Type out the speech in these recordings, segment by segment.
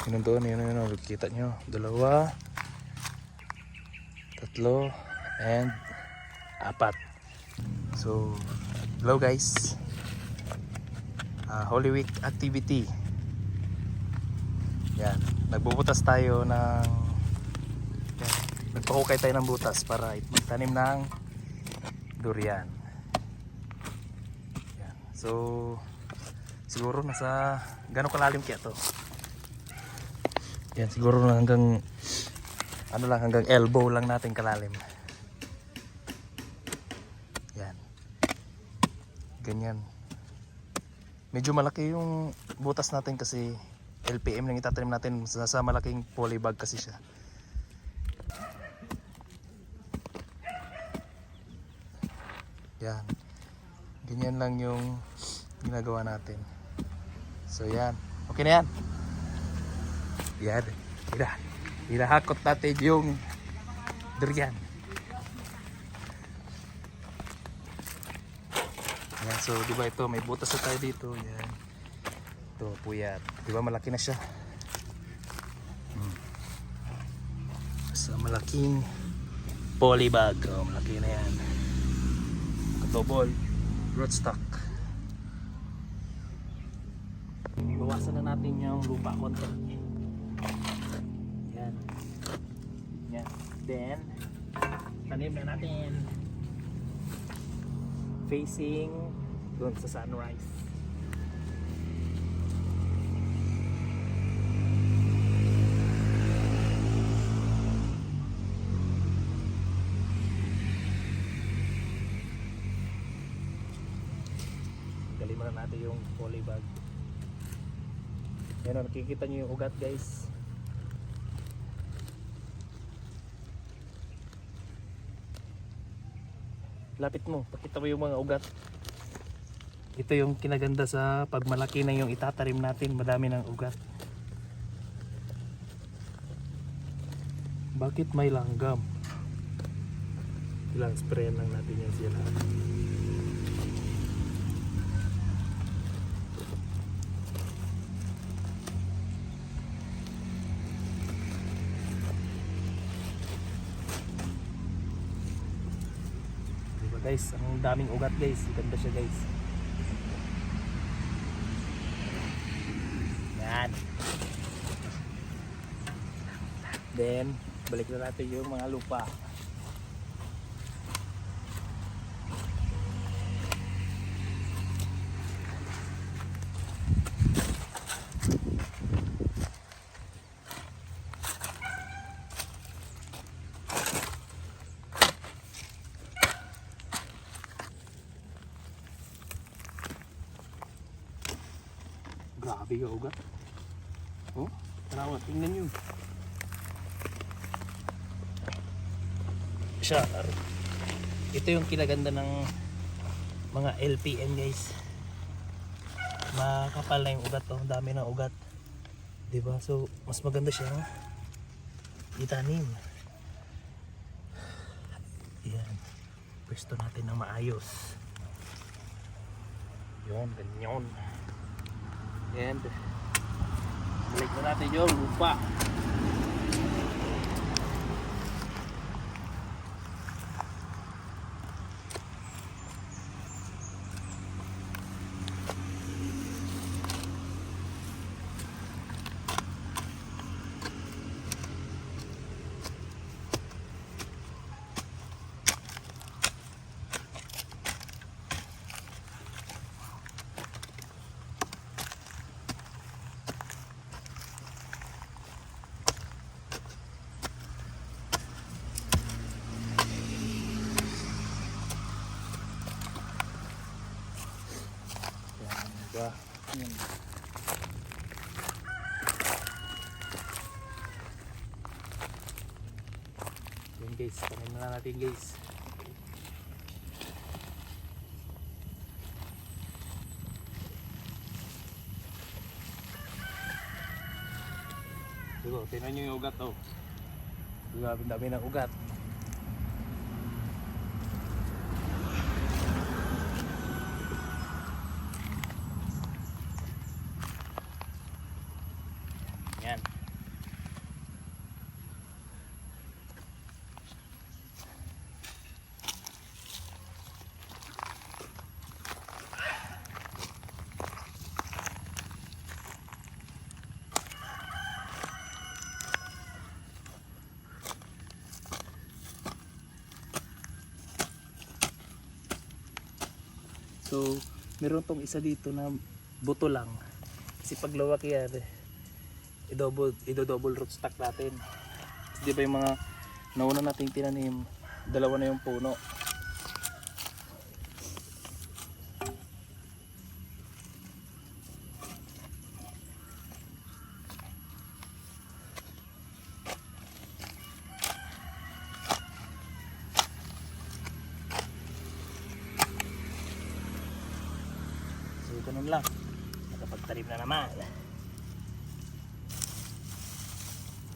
Yun doon, yun. Kita nyo. 2, 3, and 4. So, hello guys. Holy Week activity. Yan. Nagbubutas tayo ng... Yan. Nagpahukay tayo ng butas para magtanim ng durian. Yan. So, siguro nasa... Gano'ng kalalim kaya to? Yan, siguro lang hanggang hanggang elbow lang natin kalalim. Yan. Ganyan. Medyo malaki yung butas natin kasi LPM lang itatanim natin, sa malaking polybag kasi siya. Yan. Ganyan lang yung ginagawa natin. So yan. Okay na yan. Yan, hilahakot natin yung durian. Yan, so di ba ito, may butas na tayo dito. Yan. Ito, puyat. Di ba malaki na siya? Sa malaking polybag. Oh, malaki na yan. Double rootstock. Ibawasan na natin yung lupa konti. Yan. Yan. Then, tanim na natin. Facing doon sa sunrise. Galiman na natin yung polybag. Yan o, nakikita nyo yung ugat guys. Lapit mo, pakita mo yung mga ugat. Ito yung kinaganda sa pagmalaki na yung itatarim natin, madami ng ugat. Bakit may langgam? Ilang sprayan lang natin yan sila. Guys, ang daming ugat guys, ganda siya guys. Yan. Then balik na natin yung mga lupa. Grabe yung ugat. Oh, tarawa, tingnan nyo. Siya, ito yung kinaganda ng mga LPM guys. Makapal na yung ugat, oh. Dami ng ugat. Diba? So, mas maganda siya itanim. Yan. Pwesto natin ng maayos. Yun, ganyan. And balik na natin yung lupa. Yan guys, tanim na natin guys. Diba, tingnan nyo yung ugat oh. Diba, dami ng ugat. Yan. So, meron tong isa dito na buto lang. Kasi pag lumaki yan, i-double rootstock natin. Kasi di ba yung mga nauna nating tinanim, dalawa na yung puno. So ganun lang, nakapagtanim na naman.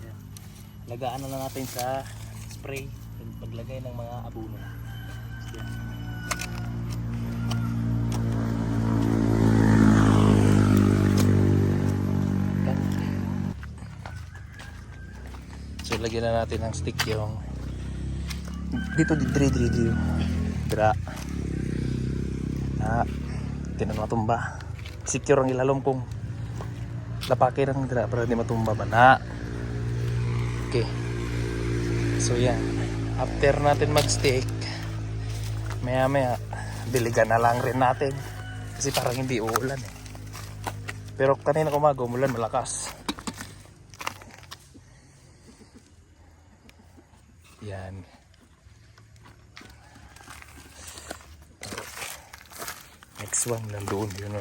Yan. Lagaan na lang natin sa spray yung paglagay ng mga abono. Yan. Yan. So lagyan na natin ng stick yung dito dira na tinan matumba. Secure ang ilalom kong lapake ng dira para di matumba ba na. Okay. So yan. After natin mag-stick, maya diligan na lang rin natin. Kasi parang hindi uulan eh. Pero kanina umaga umulan malakas. Yan. Next one nandoon yun.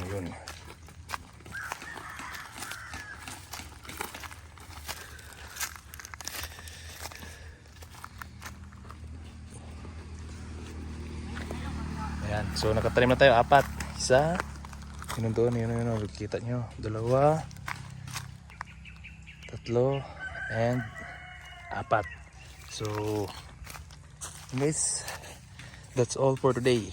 Ayan, so nakatanim na tayo 4. Isa, yun doon, kita nyo, 2, 3, and 4. So guys, that's all for today.